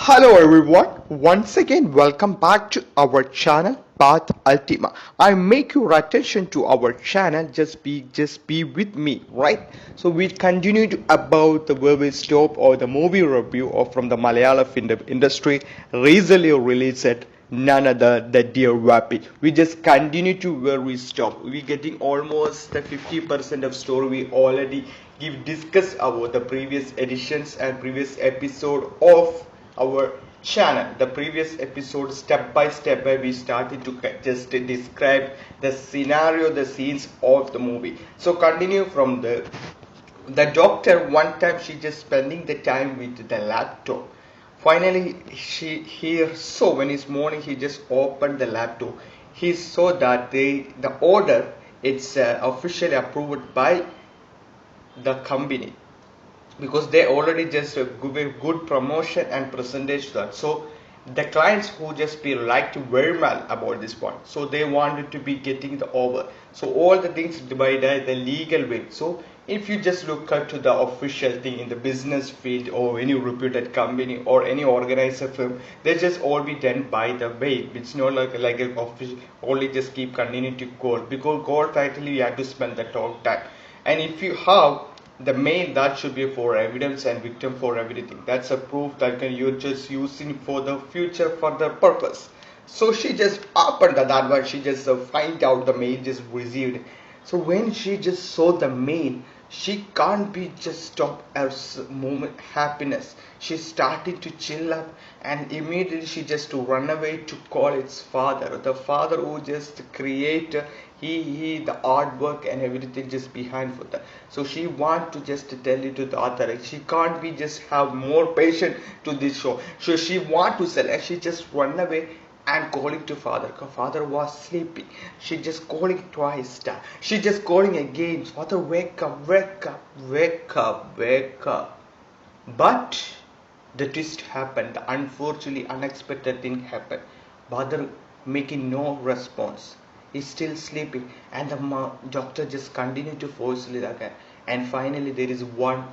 Hello everyone, once again welcome back to our channel Path Ultima. I make your attention to our channel, just be with me, right? So we continue to about the where we stop or the movie review of from the Malayalam industry recently released none other than Dear Vappi. We just continue to where we stop. We getting almost the 50% of story we already give discuss about the previous editions and previous episode of our channel. The previous episode, step by step, where we started to just describe the scenario, the scenes of the movie. So continue from the doctor. One time she just spending the time with the laptop. Finally, he saw when it's morning. He just opened the laptop. He saw that the order it's officially approved by the company, because they already just give a good promotion and percentage to that. So the clients who just be liked very well about this one, so they wanted to be getting the over. So all the things divided the legal way. So if you just look at to the official thing in the business field or any reputed company or any organizer firm, they just all be done by the way. It's not like an official only just keep continuing to gold, because gold title you have to spend the whole time. And if you have the mail, that should be for evidence and victim for everything. That's a proof that you're just using for the future for the purpose. So she just opened that one. She just find out the mail just received. So when she just saw the mail, she can't be just stop her moment happiness. She started to chill up, and immediately she just to run away to call its father, the father who just create he the artwork and everything just behind for that. So she want to just tell it to the author. She can't be just have more patience to this show. So she want to sell, and she just run away and calling to father. Father was sleeping. She just calling twice. She just calling again. Father, wake up, wake up, wake up, wake up. But the twist happened. The unfortunately unexpected thing happened. Father making no response. He's still sleeping, and the doctor just continued to force it again. And finally, there is one,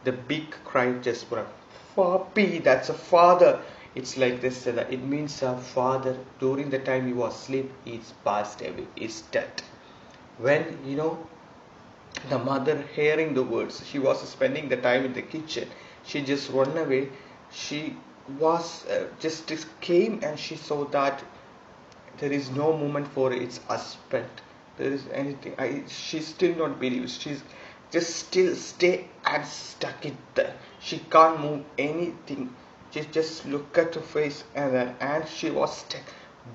the big cry just broke. Vappi, that's a father. It's like this. It means a father during the time he was asleep, he's passed away, he's dead. When the mother hearing the words, she was spending the time in the kitchen. She just run away. She was just came, and she saw that there is no movement for its husband. There is anything. She still not believes. She's just still stay and stuck it there. She can't move anything. She just look at her face, and she was stuck.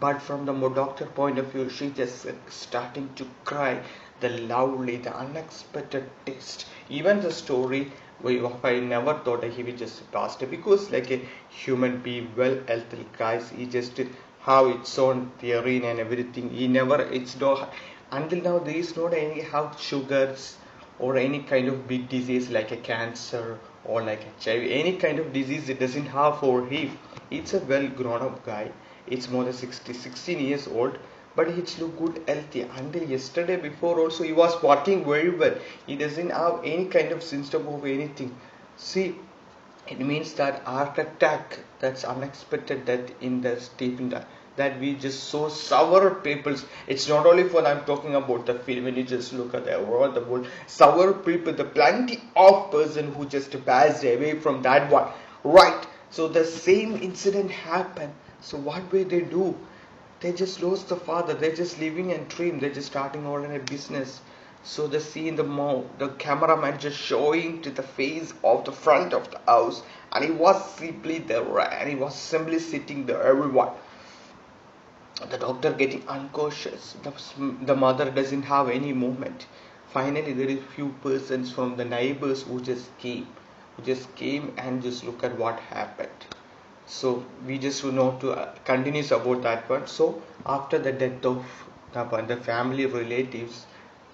But from the doctor point of view, she just starting to cry. The lovely, the unexpected taste. Even the story, I never thought he would just passed it, because like a human being, well healthy guys, he just have its own theory and everything. He never, it's no, until now there is not any have sugars or any kind of big disease like a cancer or like HIV, any kind of disease it doesn't have for him. It's a well grown up guy. It's more than 16 years old, but he's look good healthy. Until yesterday before also he was working very well. He doesn't have any kind of symptom of anything. See, it means that heart attack, that's unexpected death in the Stephen, that we just so sour peoples. It's not only for I'm talking about the film. When you just look at the world, the world, sour people, the plenty of person who just passed away from that one, right? So the same incident happened. So what will they do? They just lost the father. They're just living in dream. They're just starting all in a business. So the scene, the cameraman just showing to the face of the front of the house, and he was simply there, and he was simply sitting there. Everyone, the doctor getting unconscious. The mother doesn't have any movement. Finally, there is few persons from the neighbors who just came and just look at what happened. So we just know to continues about that one. So after the death of the family relatives,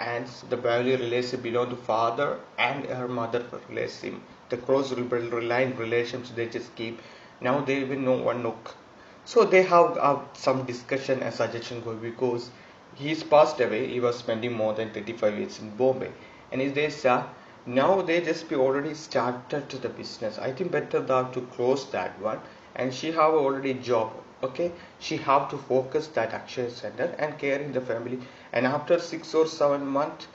and the family relationship belong to father and her mother relationship, the cross reliant relations they just keep. Now they will know one look. So they have some discussion and suggestion going, because he's passed away. He was spending more than 35 years in Bombay, and is this now they just be already started to the business. I think better that to close that one and she have already job. Okay, she have to focus that Akshay Center and caring the family. And after 6 or 7 months,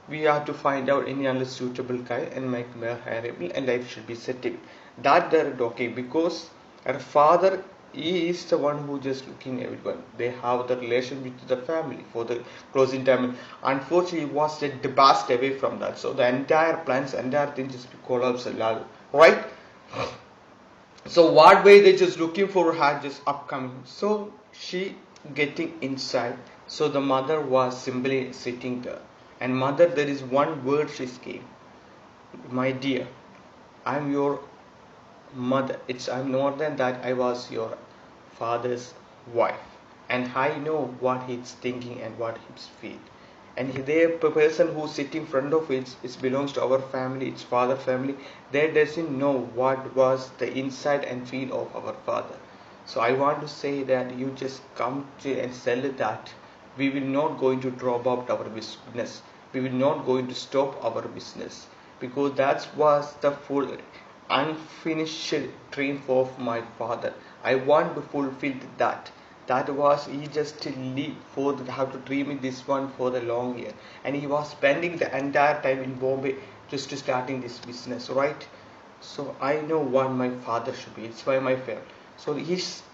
we have to find out any other suitable guy and make her hireable, and life should be settled. That they're okay because her father, he is the one who just looking everyone. They have the relation with the family for the closing time. Unfortunately, he was passed away from that. So the entire plans, entire thing just collapsed, right? So what way they just looking for her just upcoming. So she getting inside. So the mother was simply sitting there. And mother, there is one word she gave. My dear, I'm your mother. I'm more than that. I was your father's wife, and I know what he's thinking and what he's feeling. And the person who's sitting in front of it belongs to our family, it's father family. They doesn't know what was the inside and feel of our father. So I want to say that you just come to and sell that we will not going to drop out our business. We will not going to stop our business because that was the full unfinished dream of my father. I want to fulfill that. That was he just to live for have to dream this one for the long year, and he was spending the entire time in Bombay just to starting this business, right? So I know what my father should be. It's why my family. So he's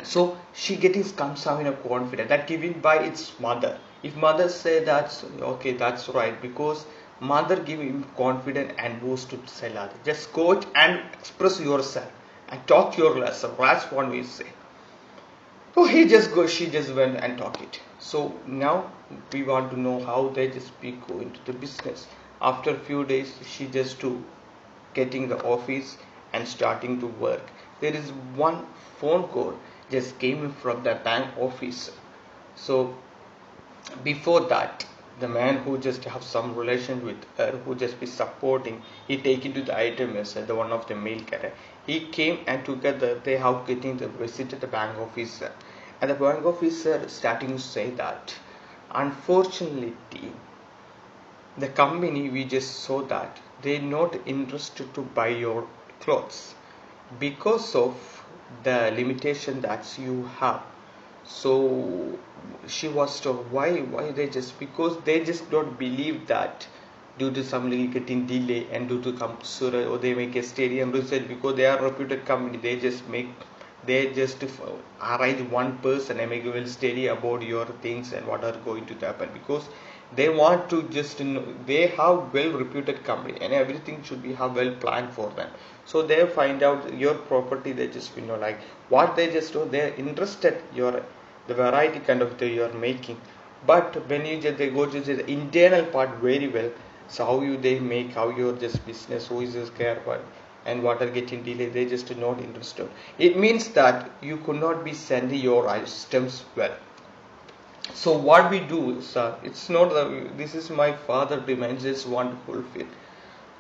so she getting comes out in a confidence that given by its mother. If mother say that's okay, that's right, because mother give him confidence and boost to sell other. Just go out and express yourself and talk your lesson. That's what we say. So he just go, she just went and talk it. So now we want to know how they just be go into the business. After a few days, she just to getting the office and starting to work. There is one phone call just came from the bank office. So before that, the man who just have some relation with her, who just be supporting, he taken to the item as the one of the mail carrier. He came and together they have getting the visited the bank officer, and the bank officer starting to say that unfortunately the company we just saw that they not interested to buy your clothes because of the limitation that you have. So she was told why they just because they just don't believe that due to some little getting delay and due to come Surah or they make a stadium result because they are a reputed company. They just arrange one person and make a well study about your things and what are going to happen because they want to just know they have well reputed company and everything should be have well planned for them. So they find out your property, they just like what they just do, they're interested your the variety kind of the you're making. But when you just they go to the internal part very well, so how you they make, how your just business, who is this care about and what are getting delayed, they just not interested. It means that you could not be sending your items well. So what we do, sir, it's not this is my father demands this want to fulfill.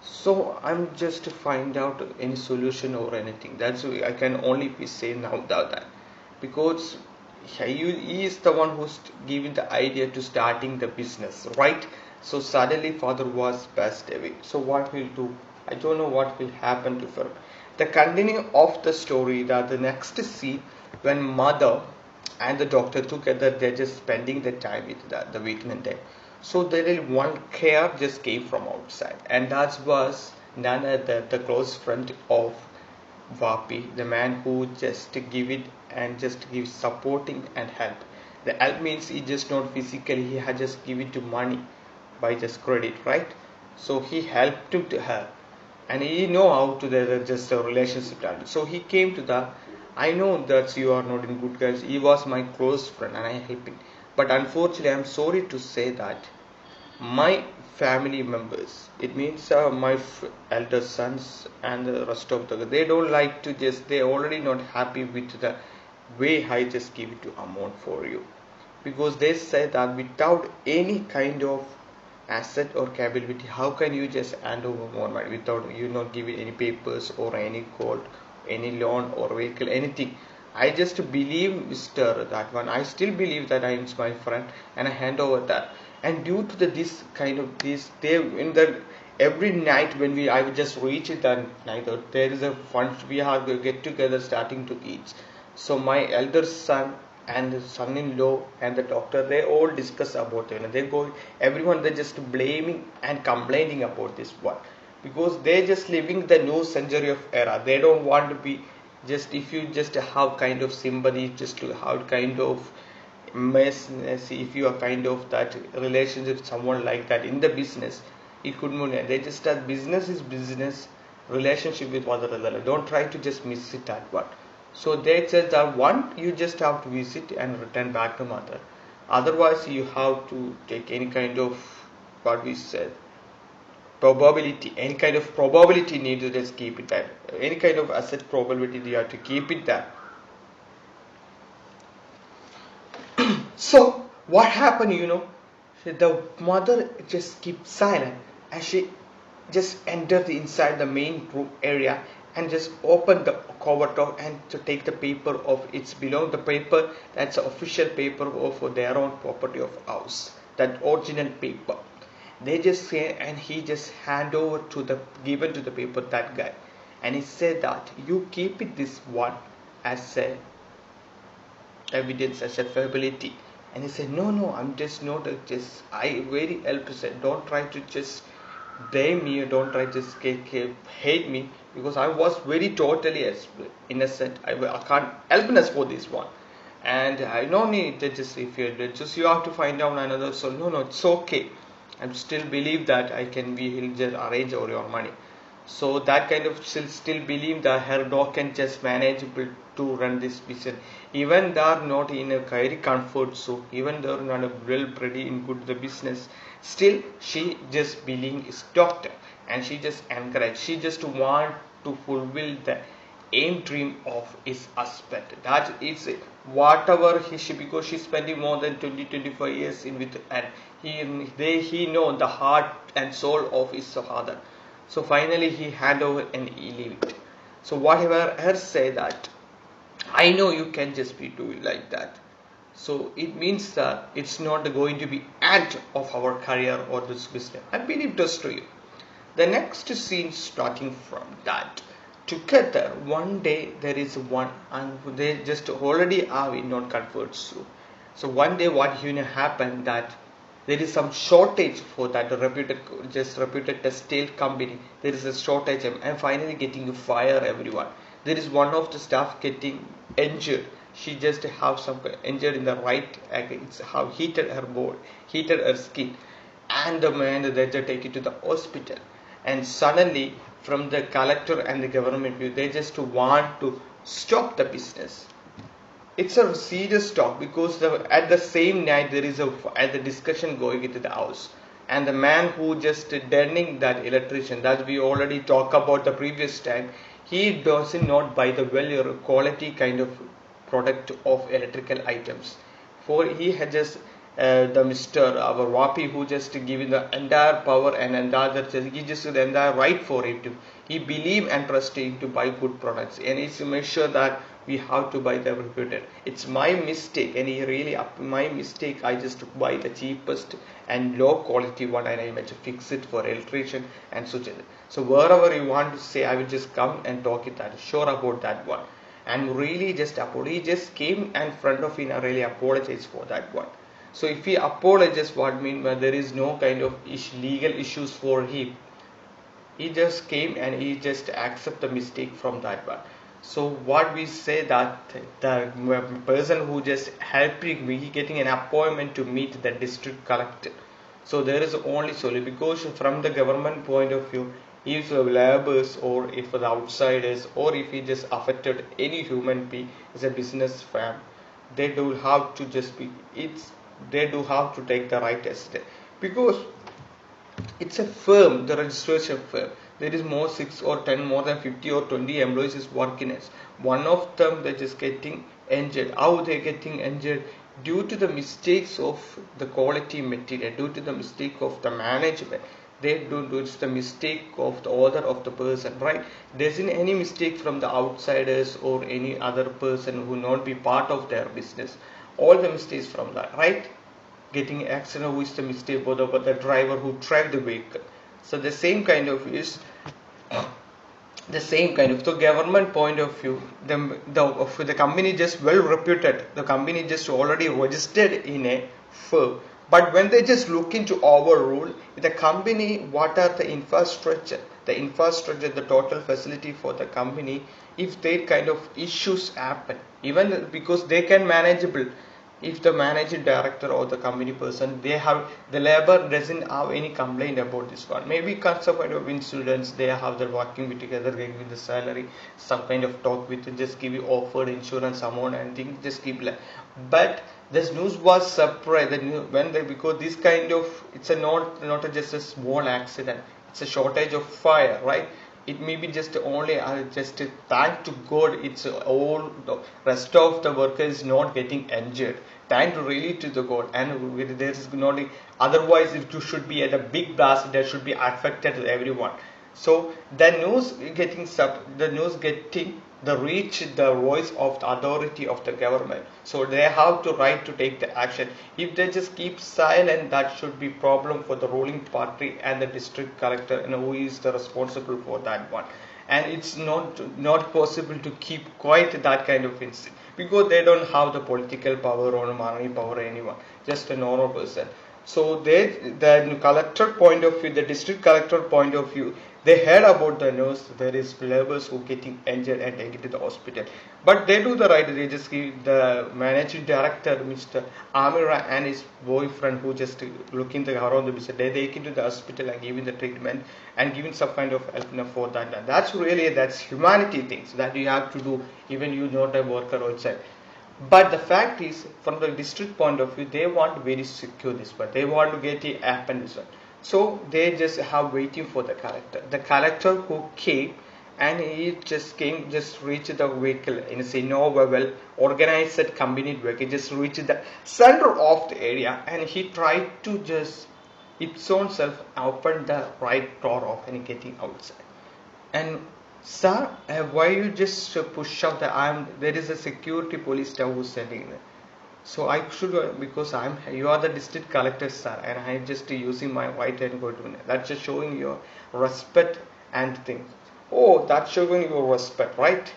So I'm just to find out any solution or anything. That's why I can only be say now that because he is the one who's giving the idea to starting the business, right? So suddenly father was passed away. So what will do? I don't know what will happen to her. The continuing of the story that the next scene when mother and the doctor together they're just spending the time with the weekend day. So there is one care just came from outside, and that was none other the close friend of Vappi, the man who just give it and just give supporting and help. The help means he just not physically, he had just give it to money by just credit, right? So he helped to her, and he know how to the just a relationship done. So he came to the. I know that you are not in good guys. He was my close friend, and I helped him. But unfortunately, I'm sorry to say that my family members, it means my elder sons and the rest of the they don't like to just they already not happy with the way I just give it to amount for you because they say that without any kind of asset or capability how can you just hand over more money without you not giving any papers or any gold, any loan or vehicle, anything. I just believe Mr. that one. I still believe that I am my friend and I hand over that. And due to this kind of this, they in the every night when I would just reach it that night, there is a fun, we have a get together starting to eat. So my elder son and the son-in-law and the doctor, they all discuss about it, they go, everyone, they just blaming and complaining about this one, because they just living the new century of era. They don't want to be just, if you just have kind of sympathy, just to have kind of mess, if you are kind of that relationship with someone like that in the business, it could mean they just start, business is business, relationship with other other, don't try to just miss it at one. So they said that one, you just have to visit and return back to mother, otherwise you have to take any kind of, what we said, probability, any kind of probability need to just keep it there, any kind of asset probability you have to keep it there. So what happened, the mother just kept silent, and she just entered inside the main room area and just opened the cover top and to take the paper of its belong, the paper that's the official paper of their own property of house, that original paper. They just say, and he just hand over to the, given to the paper, that guy, and he said that you keep it this one as a evidence, as a fallibility. And he said, no, I'm just not just, I very help said, don't try to just blame me, or don't try to just hate me, because I was very totally innocent. I can't helpless for this one, and I don't need to just, if you just, you have to find out another. So no, it's okay, I still believe that I can be, he'll just arrange all your money. So that kind of still believe that her dog can just manage to run this business, even they are not in a very comfort zone, even they are not well pretty in good the business, still she just believe is doctor, and she just encourage, she just want to fulfill the aim dream of his husband. That is whatever she, because she's spending more than 25 years in with, and he know the heart and soul of his father. So finally he hand over and he leave it. So whatever her say that, I know you can just be doing like that. So it means that it's not going to be end of our career or this business. I believe that's true. The next scene starting from that. Together one day there is one, and they just already are in non comfort zone. So one day what happened that there is some shortage for that reputed textile company. There is a shortage and finally getting fire everyone. There is one of the staff getting injured. She just have some injured in the right, it's how heated her body, heated her skin, and the man they just take it to the hospital. And suddenly from the collector and the government view, they just want to stop the business. It's a serious talk, because at the same night there is the discussion going into the house, and the man who just turning that electrician that we already talked about the previous time, he doesn't not buy the well quality kind of product of electrical items, for he had just the Mr. our vappi who just given the entire power and entire, he just the entire right for it to, he believe and trust him to buy good products, and he's to make sure that we have to buy the reputed. It's my mistake, and he really my mistake. I just buy the cheapest and low quality one, and I meant to fix it for electrician and such. So wherever you want to say, I will just come and talk it. That sure about that one, and really just he just came in front of him and really apologize for that one. So if he apologizes, what mean there is no kind of legal issues for him. He just came and he just accept the mistake from that one. So what we say that the person who just helping me, he getting an appointment to meet the district collector. So there is only solely, because from the government point of view, if the laborers or if the outsiders or if he just affected any human being as a business firm, they do have to just be, they do have to take the right step, because it's a firm, the registration firm. There is more 6 or 10, more than 50 or 20 employees is working as. One of them they just getting injured. How they getting injured? Due to the mistakes of the quality material, due to the mistake of the management. They do it's the mistake of the order of the person, right? There isn't any mistake from the outsiders or any other person who not be part of their business. All the mistakes from that, right? Getting accident, who is the mistake, but the driver who drive the vehicle. So the same kind of is the same kind of the government point of view, the company just well reputed, the company just already registered in a firm, but when they just look into overrule the company, what are the infrastructure, the total facility for the company, if they kind of issues happen, even because they can manageable, if the managing director or the company person, they have the labor doesn't have any complaint about this one, maybe some kind of incidents they have, the working with together, giving the salary, some kind of talk with just give you offered insurance amount and things just keep like. But this news was surprised the news, when they, because this kind of, it's a not just a small accident, it's a shortage of fire, right? It may be just only just thank to God it's all the rest of the workers not getting injured, thank to really to the God, and there is not, otherwise it should be at a big blast that should be affected everyone. So the news getting the news getting the reach the voice of the authority of the government, so they have to right to take the action. If they just keep silent, that should be problem for the ruling party and the district collector, and who is the responsible for that one. And it's not possible to keep quiet that kind of incident, because they don't have the political power or money power or anyone, just a normal person. So the collector point of view, the district collector point of view, they heard about the news, there is laborers who getting injured and taken to the hospital. But they do the right, they just give the managing director, Mr. Amira, and his boyfriend who just looking the around the business, they take into the hospital and giving the treatment and giving some kind of help for that. And that's humanity things that you have to do, even you not a worker outside. But the fact is, from the district point of view, they want to very secure this, but they want to get it happen this one. So they just have waiting for the collector. The collector who came, and he just came, just reached the vehicle in a Innova well organized combined vehicle, just reached the center of the area, and he tried to just its own self open the right door off and getting outside. And sir, why you just push out the there is a security police staff who's sending me. So I should because you are the district collector, sir, and I'm just using my white and gold. That's just showing your respect and things. Oh, that's showing your respect, right?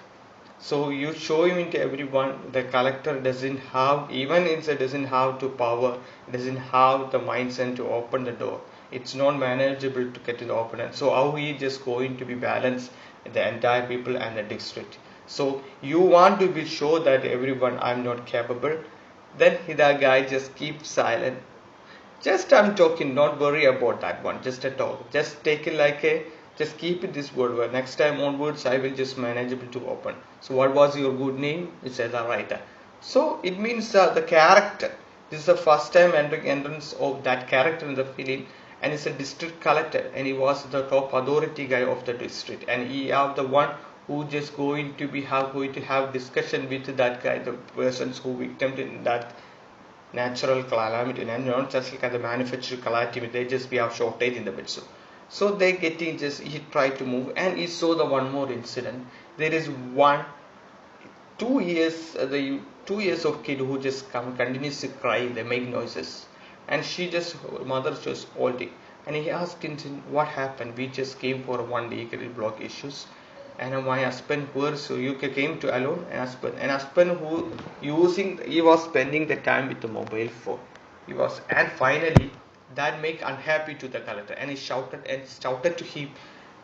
So you show him to everyone. The collector doesn't have, even inside doesn't have to power, doesn't have the mindset to open the door. It's not manageable to get it open. So how he just going to be balanced the entire people and the district. So you want to be sure that everyone I'm not capable. Then the guy just keeps silent. Just I'm talking, not worry about that one. Just a talk. Just take it like a, just keep it this word. Where next time onwards, I will just manageable to open. So what was your good name? It says a writer. So it means the character. This is the first time entrance of that character in the film, and it's a district collector, and he was the top authority guy of the district, and he have the one who just going to have discussion with that guy, the persons who victimed in that natural calamity, and not just like the manufactured calamity, they just we have shortage in the bed. So they getting just, he tried to move, and he saw the one more incident. There is 2 years, the 2 years of kid who just come continuously crying, they make noises, and she just, mother just holding, and he asked him what happened. We just came for 1 day block issues, and my husband were, so you came to alone, and husband who he was spending the time with the mobile phone, he was, and finally that make unhappy to the collector, and he shouted to him,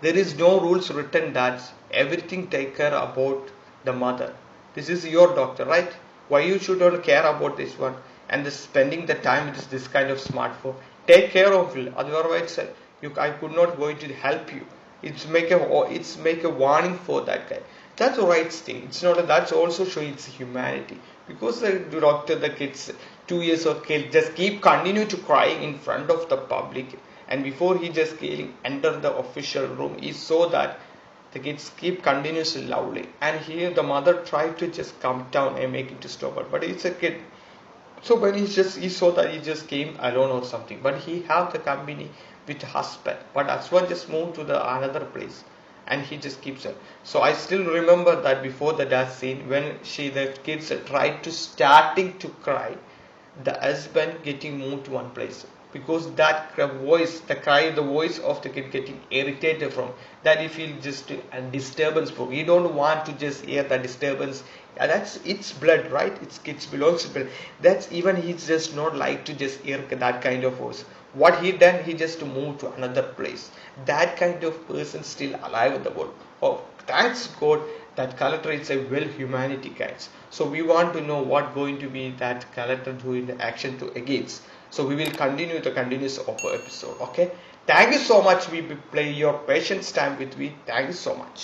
there is no rules written that everything take care about the mother. This is your doctor, right? Why you should not care about this one and spending the time with this kind of smartphone? Take care of it. Otherwise, I could not going to help you. It's make a warning for that guy. That's the right thing. It's not. That's also showing its humanity, because the doctor, the kids, 2 years of kid just continue to crying in front of the public, and before he just enter the official room, he saw that the kids keep continuously loudly, and here the mother tried to just come down and make it to stop it, but it's a kid. So when he saw that he just came alone or something, but he have the company with husband, but husband just moved to the another place, and he just keeps it. So I still remember that before the death scene, when the kids tried to starting to cry, the husband getting moved to one place. because that voice, the voice of the kid getting irritated from that, he feel just a disturbance from. He don't want to just hear the disturbance. That's its blood, right? It's kids belongs to blood. That's even he's just not like to just hear that kind of voice. What he done, he just moved to another place. That kind of person still alive in the world. Oh, thanks God that collector is a well humanity, guys. So we want to know what going to be that collector doing the action to against. So we will continue the continuous offer episode. Okay. Thank you so much. We play your patience time with me. Thank you so much.